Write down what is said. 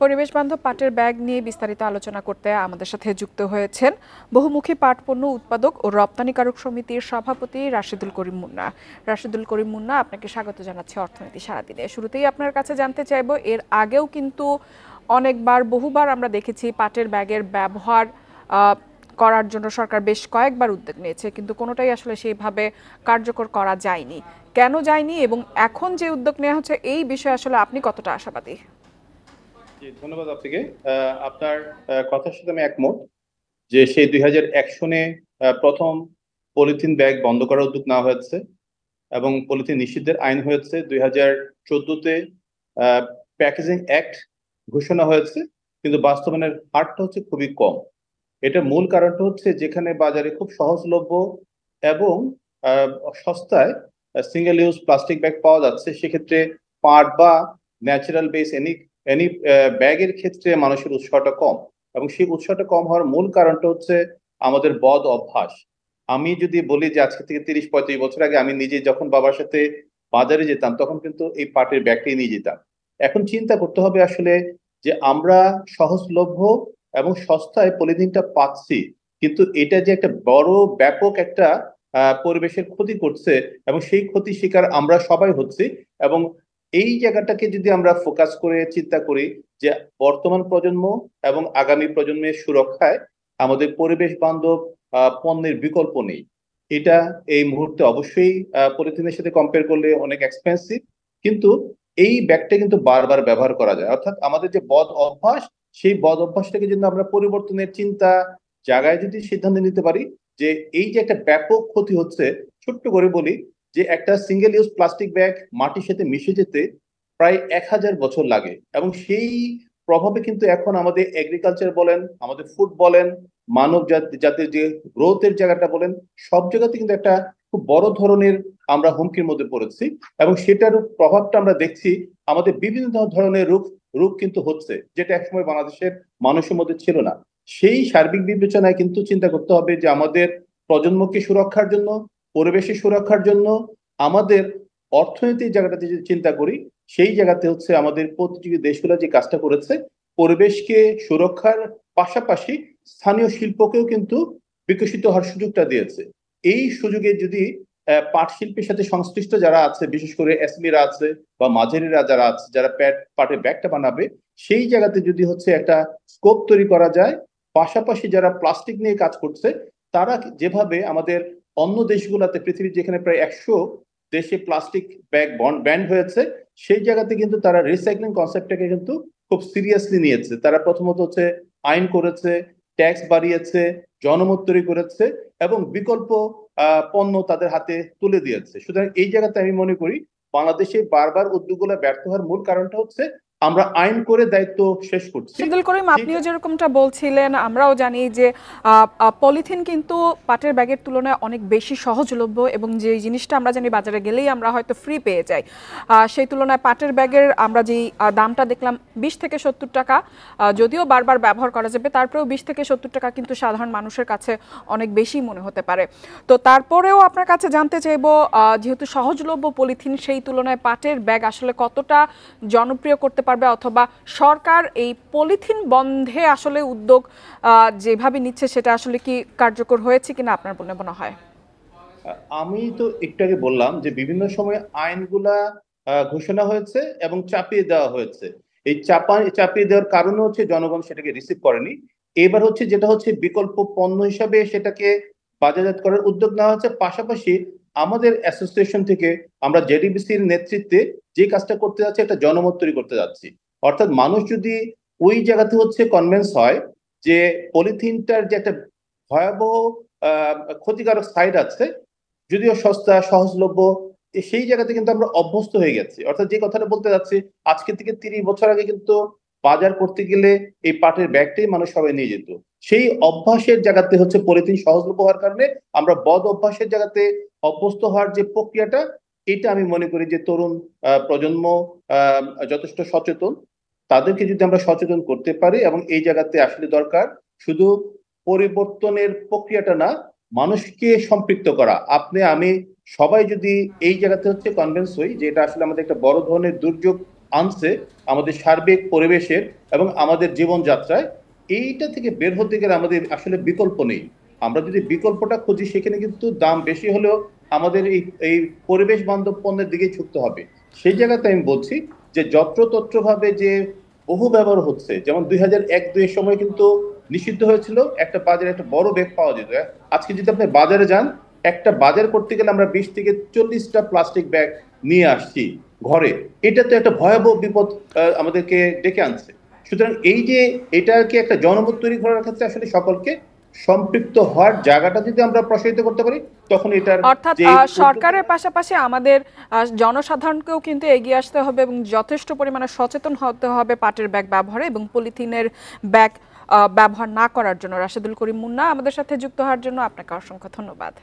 পরিবেশ বান্ধব পাটের ব্যাগ নিয়ে বিস্তারিত আলোচনা করতে আমাদের সাথে যুক্ত হয়েছেন বহুমুখী পাট পণ্য উৎপাদক ও রপ্তানিকারক সমিতির সভাপতি রাশেদুল করিম মুন্না। রাশেদুল করিম মুন্না, আপনাকে স্বাগত জানাচ্ছি অর্থনীতি সারাদিনে। শুরুতেই আপনার কাছে জানতে চাইবো, এর আগেও কিন্তু বহুবার আমরা দেখেছি পাটের ব্যাগের ব্যবহার করার জন্য সরকার বেশ কয়েকবার উদ্যোগ নিয়েছে, কিন্তু কোনোটাই আসলে সেইভাবে কার্যকর করা যায়নি। কেন যায়নি এবং এখন যে উদ্যোগ নেওয়া হচ্ছে এই বিষয়ে আসলে আপনি কতটা আশাবাদী? ধন্যবাদ আপনাকে। আপনার কথার সাথে আমি একমত যে সেই 2001 সনে প্রথম পলিথিন ব্যাগ বন্ধ করার উদ্যোগ নেওয়া হয়েছে এবং পলিথিন নিষিদ্ধের আইন হয়েছে। 2014-তে প্যাকেজিং অ্যাক্ট ঘোষণা হয়েছে, কিন্তু বাস্তবায়নের হারটা হচ্ছে খুবই কম। এটা মূল কারণটা হচ্ছে যেখানে বাজারে খুব সহজলভ্য এবং সস্তায় সিঙ্গেল ইউজ প্লাস্টিক ব্যাগ পাওয়া যাচ্ছে, সেক্ষেত্রে পাট বা ন্যাচারাল বেস এনি ব্যাগের ক্ষেত্রে মানুষের উৎসাহটা কম। এবং সেই উৎসাহটা কম হওয়ার মূল কারণটা হচ্ছে আমাদের বদ অভ্যাস। আমি যদি বলি যে আজকে থেকে 30-35 বছর আগে আমি নিজে যখন বাবার সাথে বাজারে যেতাম, তখন কিন্তু এই পাটের ব্যাগটাই নিয়ে যেতাম। এখন চিন্তা করতে হবে আসলে যে আমরা সহজলভ্য এবং সস্তায় পলিথিনটা পাচ্ছি, কিন্তু এটা যে একটা বড় ব্যাপক একটা পরিবেশের ক্ষতি করছে এবং সেই ক্ষতি শিকার আমরা সবাই হচ্ছি। এবং এই জায়গাটাকে যদি আমরা ফোকাস করে চিন্তা করি যে বর্তমান প্রজন্ম এবং আগামী প্রজন্মের সুরক্ষায় আমাদের পরিবেশ বান্ধব পণ্যের বিকল্প নেই। এটা এই মুহূর্তে অবশ্যই পলিথিনের সাথে কম্পেয়ার করলে অনেক এক্সপেন্সিভ, কিন্তু এই ব্যাগটা কিন্তু বারবার ব্যবহার করা যায়। অর্থাৎ আমাদের যে বদ অভ্যাস, সেই বদ অভ্যাসটাকে যদি আমরা পরিবর্তনের চিন্তা জায়গায় যদি সিদ্ধান্ত নিতে পারি যে এই যে একটা ব্যাপক ক্ষতি হচ্ছে। ছোট্ট করে বলি যে একটা সিঙ্গেল ইউজ প্লাস্টিক ব্যাগ মাটির সাথে মিশে যেতে প্রায় 1000 বছর লাগে, এবং সেই প্রভাবে কিন্তু এখন আমাদের এগ্রিকালচার বলেন, আমাদের ফুড বলেন, মানব জাতির যে গ্রোথের জায়গাটা বলেন, সব জায়গাতে কিন্তু একটা খুব বড় ধরনের আমরা হুমকির মধ্যে পড়েছি। এবং সেটার প্রভাবটা আমরা দেখছি আমাদের বিভিন্ন ধরনের রোগ রোগ কিন্তু হচ্ছে, যেটা একসময় বাংলাদেশের মানুষের মধ্যে ছিল না। সেই সার্বিক বিবেচনায় কিন্তু চিন্তা করতে হবে যে আমাদের প্রজন্মকে সুরক্ষার জন্য, পরিবেশের সুরক্ষার জন্য, আমাদের অর্থনীতির জায়গাটাতে যদি চিন্তা করি, সেই জায়গাতে হচ্ছে আমাদের প্রতিযোগী দেশগুলো যে কাজটা করেছে, পরিবেশকে সুরক্ষার পাশাপাশি স্থানীয় শিল্পকেও কিন্তু বিকশিত হওয়ার সুযোগটা দিয়েছে। এই সুযোগে যদি পাট শিল্পের সাথে সংশ্লিষ্ট যারা আছে, বিশেষ করে এসমিরা আছে বা মাঝারিরা যারা আছে, যারা পাটের ব্যাগটা বানাবে, সেই জায়গাতে যদি হচ্ছে একটা স্কোপ তৈরি করা যায়, পাশাপাশি যারা প্লাস্টিক নিয়ে কাজ করছে তারা যেভাবে আমাদের অন্য দেশগুলোতে, পৃথিবীর যেখানে প্রায় 100 দেশে প্লাস্টিক ব্যাগ ব্যান হয়েছে, সেই জায়গাতে কিন্তু তারা রিসাইক্লিং কনসেপ্টটাকে কিন্তু খুব সিরিয়াসলি নিয়েছে। তারা প্রথমত হচ্ছে আইন করেছে, ট্যাক্স বাড়িয়েছে, জনমত তৈরি করেছে এবং বিকল্প পণ্য তাদের হাতে তুলে দিয়েছে। সুতরাং এই জায়গাতে আমি মনে করি বাংলাদেশে বারবার উদ্যোগগুলো ব্যর্থ হওয়ার মূল কারণটা হচ্ছে আমরা আইন করে দায়িত্ব শেষ করছি। রাশেদুল করিম, আপনিও যেরকমটা বলছিলেন, আমরাও জানি যে পলিথিন কিন্তু পাটের ব্যাগের তুলনায় অনেক বেশি সহজলভ্য, এবং যে জিনিসটা আমরা জানি বাজারে গেলেই আমরা হয়তো ফ্রি পেয়ে যাই, সেই তুলনায় পাটের ব্যাগের আমরা যেই দামটা দেখলাম 20 থেকে 70 টাকা, যদিও বারবার ব্যবহার করা যাবে, তারপরেও 20 থেকে 70 টাকা কিন্তু সাধারণ মানুষের কাছে অনেক বেশি মনে হতে পারে। তো তারপরেও আপনার কাছে জানতে চাইবো, যেহেতু সহজলভ্য পলিথিন, সেই তুলনায় পাটের ব্যাগ আসলে কতটা জনপ্রিয় করতে পারবে, অথবা সরকার এই পলিথিন বন্ধে আসলে উদ্যোগ যেভাবে নিচ্ছে সেটা আসলে কি কার্যকর হয়েছে কিনা আপনার বলে মনে হয়? আমি তো একটু আগে বললাম যে বিভিন্ন সময় আইনগুলা ঘোষণা হয়েছে এবং চাপিয়ে দেওয়া হয়েছে। এই চাপিয়ে দেওয়ার কারণে হচ্ছে জনগণ সেটাকে রিসিভ করেনি। এবার হচ্ছে যেটা হচ্ছে বিকল্প পণ্য হিসাবে সেটাকে বাজারজাত করার উদ্যোগ নেওয়া হচ্ছে। পাশাপাশি আমাদের অ্যাসোসিয়েশন থেকে আমরা জেডিবিসির নেতৃত্বে যে কাজটা করতে যাচ্ছি, একটা জনমত তৈরি করতে যাচ্ছি। অর্থাৎ মানুষ যদি ওই জায়গাতে হচ্ছে কনভিন্স হয় যে পলিথিনটার যে একটা ভয়াবহ ক্ষতিকারক সাইড আছে, যদিও সস্তা সহজলভ্য, সেই জায়গাতে কিন্তু আমরা অভ্যস্ত হয়ে গেছি। অর্থাৎ যে কথাটা বলতে যাচ্ছি, আজকে থেকে 30 বছর আগে কিন্তু বাজার করতে গেলে এই পাটের ব্যাগটাই মানুষ সবাই নিয়ে যেত। সেই অভ্যাসের জায়গাতে হচ্ছে পলিথিন সহজলভ্য হওয়ার কারণে আমরা বদ অভ্যাসের জায়গাতে অভ্যস্ত হওয়ার যে প্রক্রিয়াটা, এটা আমি মনে করি যে তরুণ প্রজন্ম যথেষ্ট সচেতন। তাদেরকে যদি আমরা সচেতন করতে পারি, এবং এই জায়গাতে আসলে দরকার শুধু পরিবর্তনের প্রক্রিয়াটা না, মানুষকে সম্পৃক্ত করা। আপনি আমি সবাই যদি এই জায়গাতে হচ্ছে কনভিন্স হই যে এটা আসলে আমাদের একটা বড় ধরনের দুর্যোগ আনছে আমাদের সার্বিক পরিবেশের এবং আমাদের জীবনযাত্রায়, এইটা থেকে বের হতে গেলে আমাদের আসলে বিকল্প নেই। আমরা যদি বিকল্পটা খুঁজি সেখানে কিন্তু দাম বেশি হলেও আমাদের এই পরিবেশ বান্ধব পণ্যের দিকে ঝুঁকতে হবে। সেই জায়গাতে আমি বলছি যে যত্রতত্র ভাবে যে বহু ব্যবহার হচ্ছে, যেমন 2001-2 এর সময় কিন্তু নিষিদ্ধ হয়েছিল, একটা বাজারে একটা বড় ব্যাগ পাওয়া যেত। আজকে যদি আপনি বাজারে যান, একটা বাজার করতে গেলে আমরা 20 থেকে 40টা প্লাস্টিক ব্যাগ নিয়ে আসছি ঘরে। এটা তো একটা ভয়াবহ বিপদ আমাদেরকে ডেকে আনছে। সুতরাং এই যে এটাকে একটা জনমত তৈরি করার ক্ষেত্রে আসলে সকলকে সম্পৃক্ত হওয়ার জায়গাটা যদি আমরা প্রসারিত করতে পারি, তখন এটার অর্থাৎ যে সরকারের পাশাপাশি আমাদের জনসাধারণকেও কিন্তু এগিয়ে আসতে হবে এবং যথেষ্ট পরিমাণে সচেতন হতে হবে পাটের ব্যাগ ব্যবহারে এবং পলিথিনের ব্যাগ ব্যবহার না করার জন্য। রাশেদুল করিম মুন্না আমাদের সাথে যুক্ত হওয়ার জন্য আপনাকে অসংখ্য ধন্যবাদ।